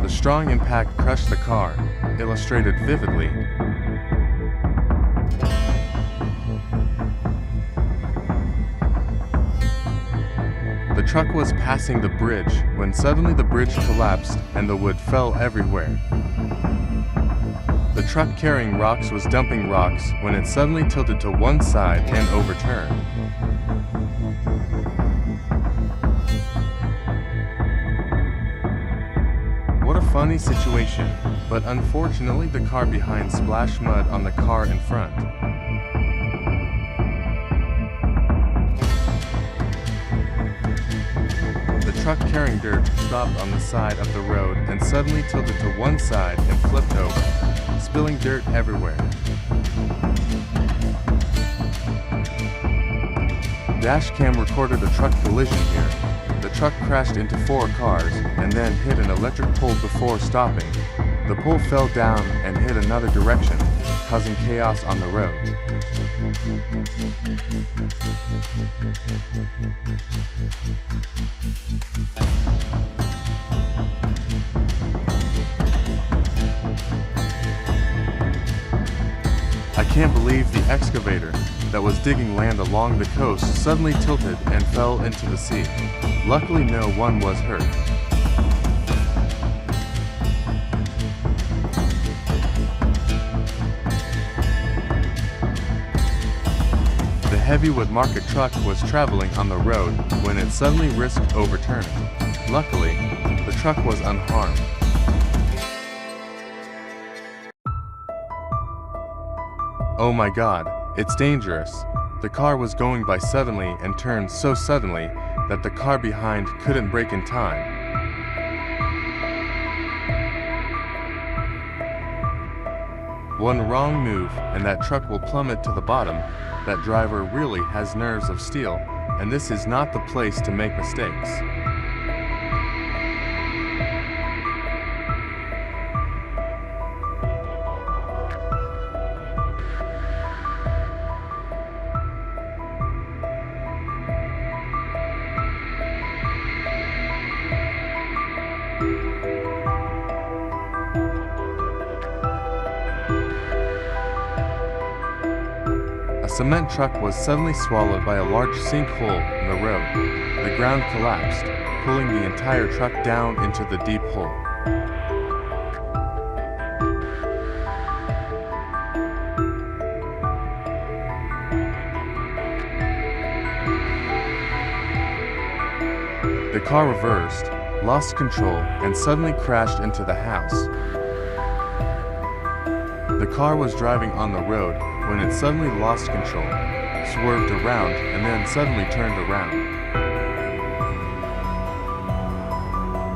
The strong impact crushed the car, illustrated vividly. The truck was passing the bridge when suddenly the bridge collapsed and the wood fell everywhere. The truck carrying rocks was dumping rocks when it suddenly tilted to one side and overturned. What a funny situation, but unfortunately the car behind splashed mud on the car in front. The truck carrying dirt stopped on the side of the road and suddenly tilted to one side and flipped over, spilling dirt everywhere. Dashcam recorded a truck collision here. The truck crashed into 4 cars and then hit an electric pole before stopping. The pole fell down and hit another direction, causing chaos on the road. I can't believe the excavator that was digging land along the coast suddenly tilted and fell into the sea. Luckily, no one was hurt. The heavy wood market truck was traveling on the road when it suddenly risked overturning. Luckily, the truck was unharmed. Oh my God, it's dangerous. The car was going by suddenly and turned so suddenly that the car behind couldn't brake in time. One wrong move and that truck will plummet to the bottom. That driver really has nerves of steel, and this is not the place to make mistakes. A cement truck was suddenly swallowed by a large sinkhole in the road. The ground collapsed, pulling the entire truck down into the deep hole. The car reversed, lost control, and suddenly crashed into the house. The car was driving on the road when it suddenly lost control, swerved around, and then suddenly turned around.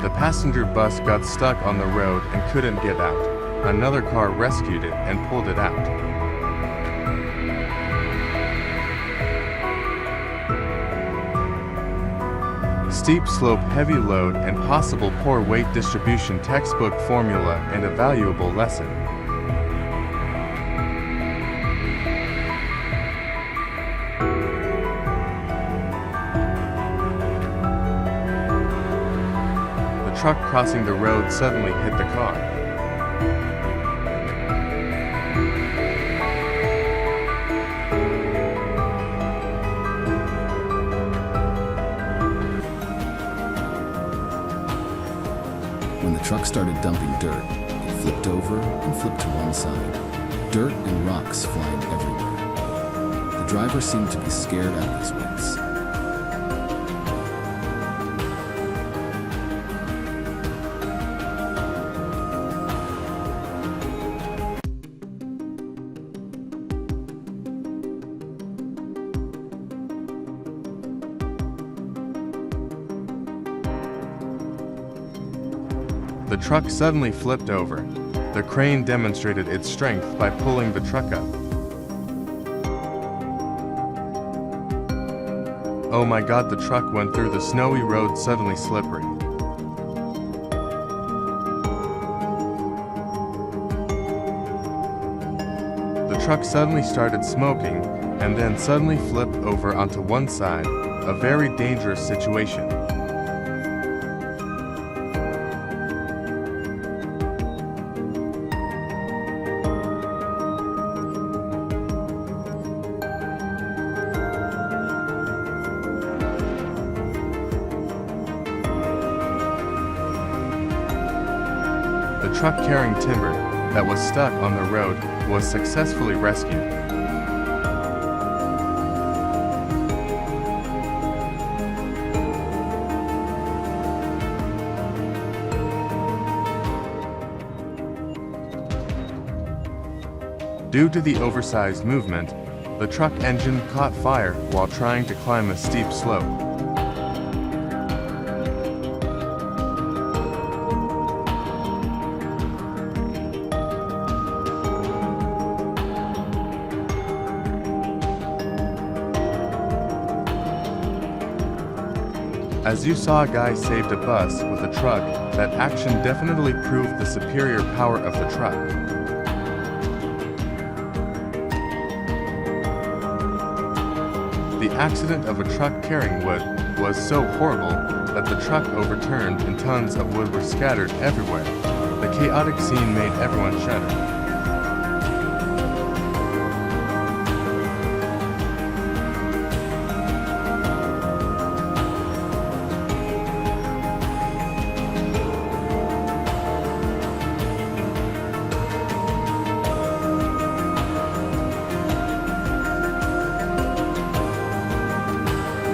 The passenger bus got stuck on the road and couldn't get out. Another car rescued it and pulled it out. Steep slope, heavy load, and possible poor weight distribution textbook formula and a valuable lesson. The truck crossing the road suddenly hit the car. When the truck started dumping dirt, it flipped over and flipped to one side. Dirt and rocks flying everywhere. The driver seemed to be scared out of his wits. The truck suddenly flipped over. The crane demonstrated its strength by pulling the truck up. Oh my God, the truck went through the snowy road suddenly slippery. The truck suddenly started smoking and then suddenly flipped over onto one side, a very dangerous situation. the truck carrying timber that was stuck on the road was successfully rescued. Due to the oversized movement, the truck engine caught fire while trying to climb a steep slope. As you saw, a guy saved a bus with a truck, that action definitely proved the superior power of the truck. The accident of a truck carrying wood was so horrible that the truck overturned and tons of wood were scattered everywhere. The chaotic scene made everyone shudder.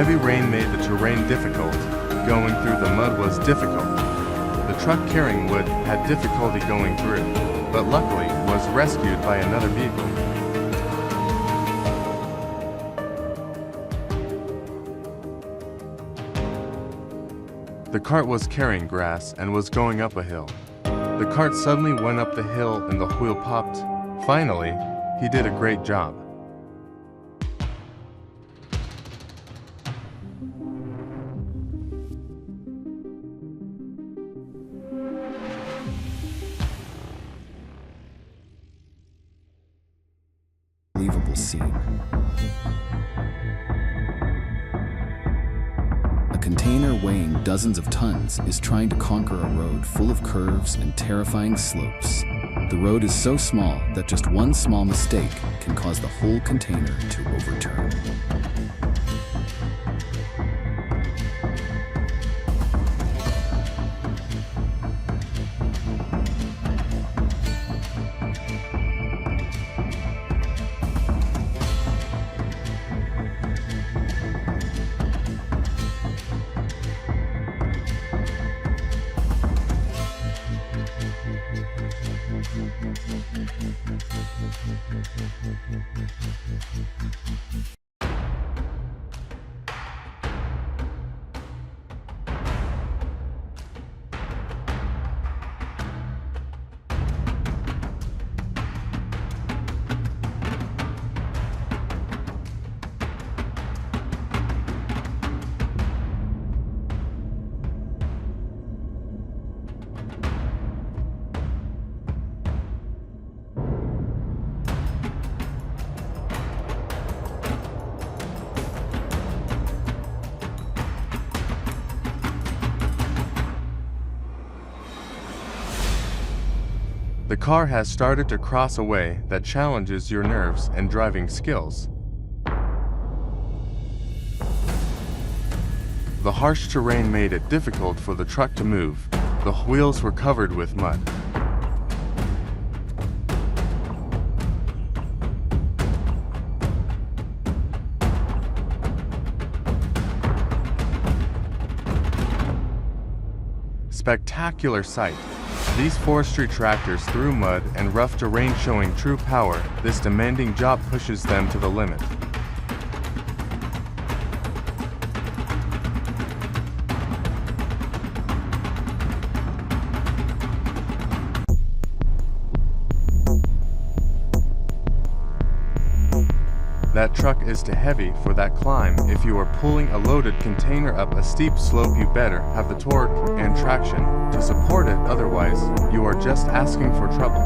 Heavy rain made the terrain difficult. Going through the mud was difficult. The truck carrying wood had difficulty going through, but luckily was rescued by another vehicle. The cart was carrying grass and was going up a hill. The cart suddenly went up the hill and the wheel popped. Finally, he did a great job. Unbelievable scene. A container weighing dozens of tons is trying to conquer a road full of curves and terrifying slopes. The road is so small that just one small mistake can cause the whole container to overturn. The car has started to cross a way that challenges your nerves and driving skills. The harsh terrain made it difficult for the truck to move. The wheels were covered with mud. Spectacular sight. These forestry tractors through mud and rough terrain showing true power. This demanding job pushes them to the limit. That truck is too heavy for that climb. If you are pulling a loaded container up a steep slope, you better have the torque and traction to support it, otherwise you are just asking for trouble.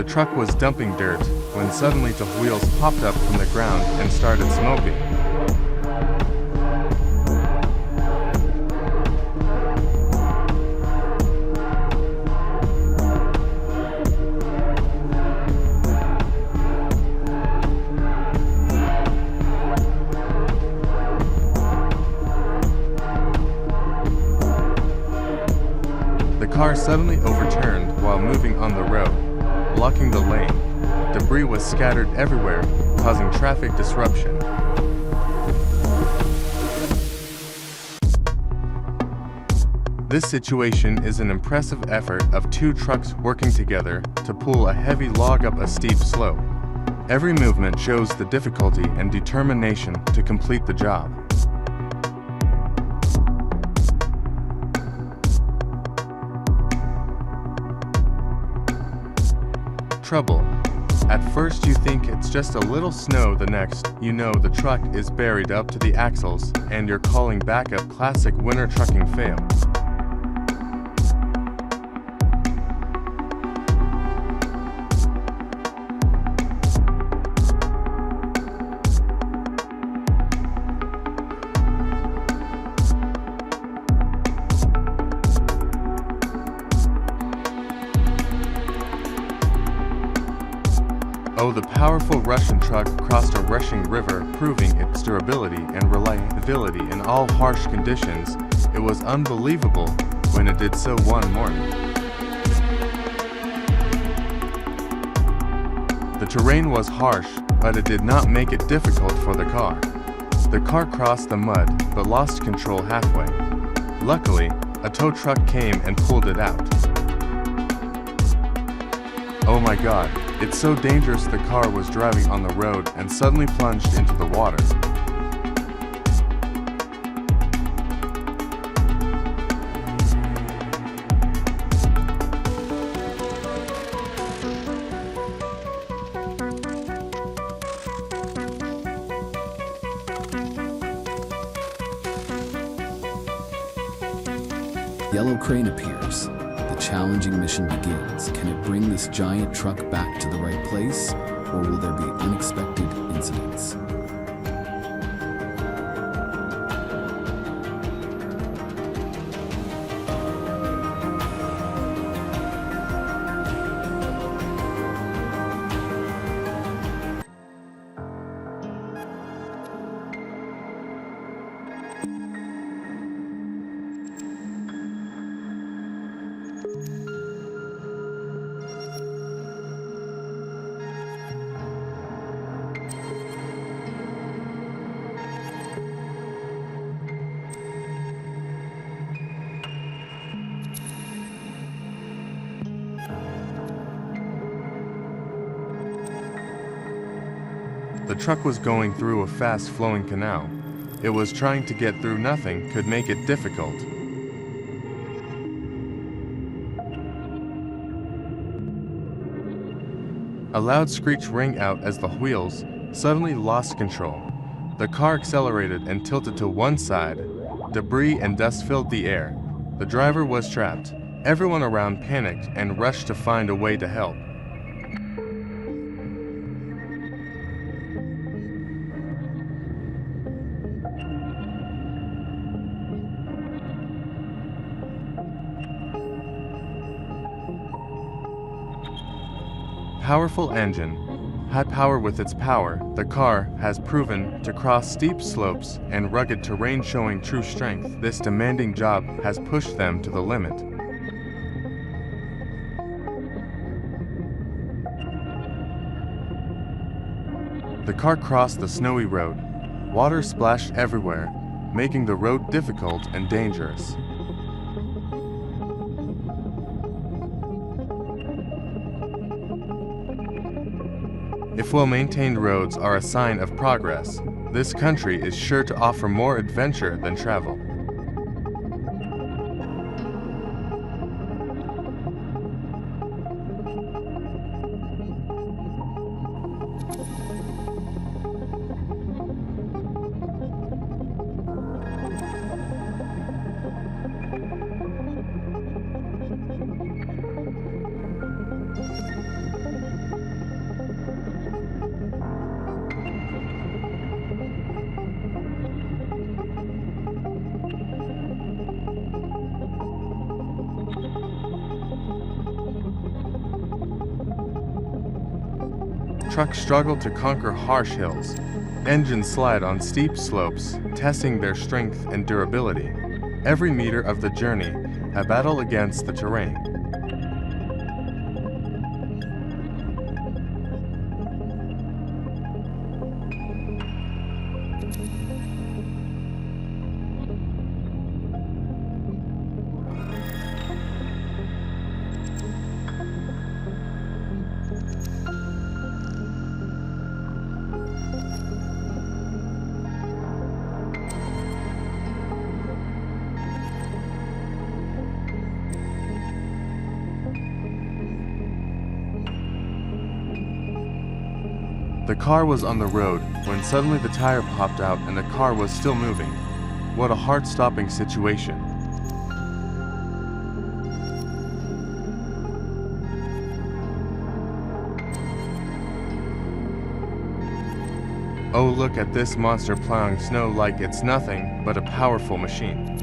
The truck was dumping dirt when suddenly the wheels popped up from the ground and started smoking. The car suddenly overturned while moving on the road, blocking the lane. Debris was scattered everywhere, causing traffic disruption. This situation is an impressive effort of two trucks working together to pull a heavy log up a steep slope. Every movement shows the difficulty and determination to complete the job. Trouble. At first you think it's just a little snow, the next you know the truck is buried up to the axles and you're calling backup. Classic winter trucking fail. Oh, the powerful Russian truck crossed a rushing river, proving its durability and reliability in all harsh conditions. It was unbelievable when it did so one morning. The terrain was harsh, but it did not make it difficult for the car. The car crossed the mud, but lost control halfway. Luckily, a tow truck came and pulled it out. Oh my God. It's so dangerous. The car was driving on the road and suddenly plunged into the water. Yellow crane appears. The challenging mission begins. Can it bring this giant truck back to the right place, or will there be unexpected incidents? The truck was going through a fast-flowing canal. It was trying to get through. Nothing could make it difficult. A loud screech rang out as the wheels suddenly lost control. The car accelerated and tilted to one side. Debris and dust filled the air. The driver was trapped. Everyone around panicked and rushed to find a way to help. Powerful engine. High power. With its power, the car has proven to cross steep slopes and rugged terrain, showing true strength. This demanding job has pushed them to the limit. The car crossed the snowy road. Water splashed everywhere, making the road difficult and dangerous. If well-maintained roads are a sign of progress, this country is sure to offer more adventure than travel. truck struggle to conquer harsh hills. Engines slide on steep slopes, testing their strength and durability. Every meter of the journey, a battle against the terrain. The car was on the road when suddenly the tire popped out and the car was still moving. What a heart-stopping situation. Oh, look at this monster plowing snow like it's nothing but a powerful machine.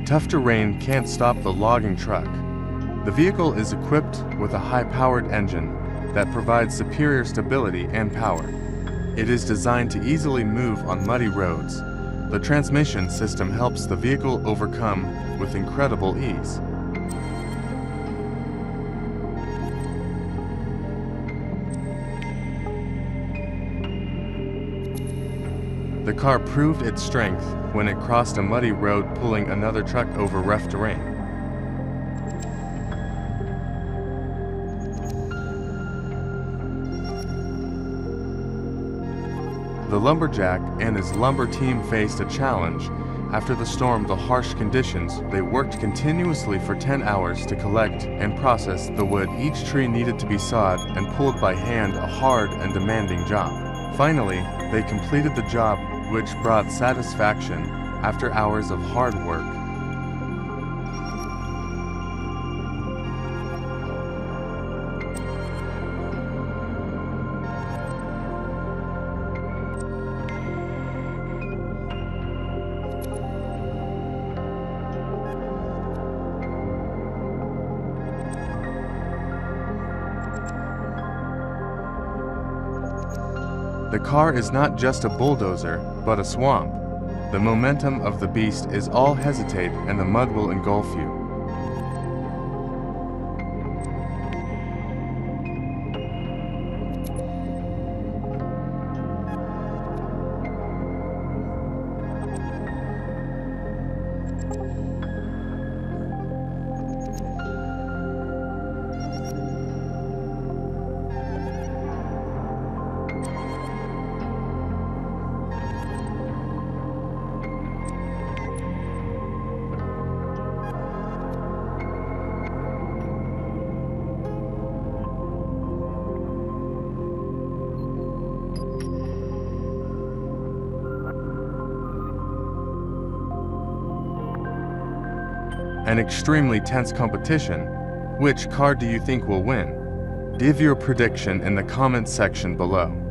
Tough terrain can't stop the logging truck. The vehicle is equipped with a high-powered engine that provides superior stability and power. It is designed to easily move on muddy roads. The transmission system helps the vehicle overcome with incredible ease. The car proved its strength when it crossed a muddy road pulling another truck over rough terrain. The lumberjack and his lumber team faced a challenge. After the storm, the harsh conditions, they worked continuously for 10 hours to collect and process the wood. Each tree needed to be sawed and pulled by hand, a hard and demanding job. Finally, they completed the job, which brought satisfaction after hours of hard work. The car is not just a bulldozer, but a swamp. The momentum of the beast is all hesitate and the mud will engulf you. An extremely tense competition. Which car do you think will win? Give your prediction in the comments section below.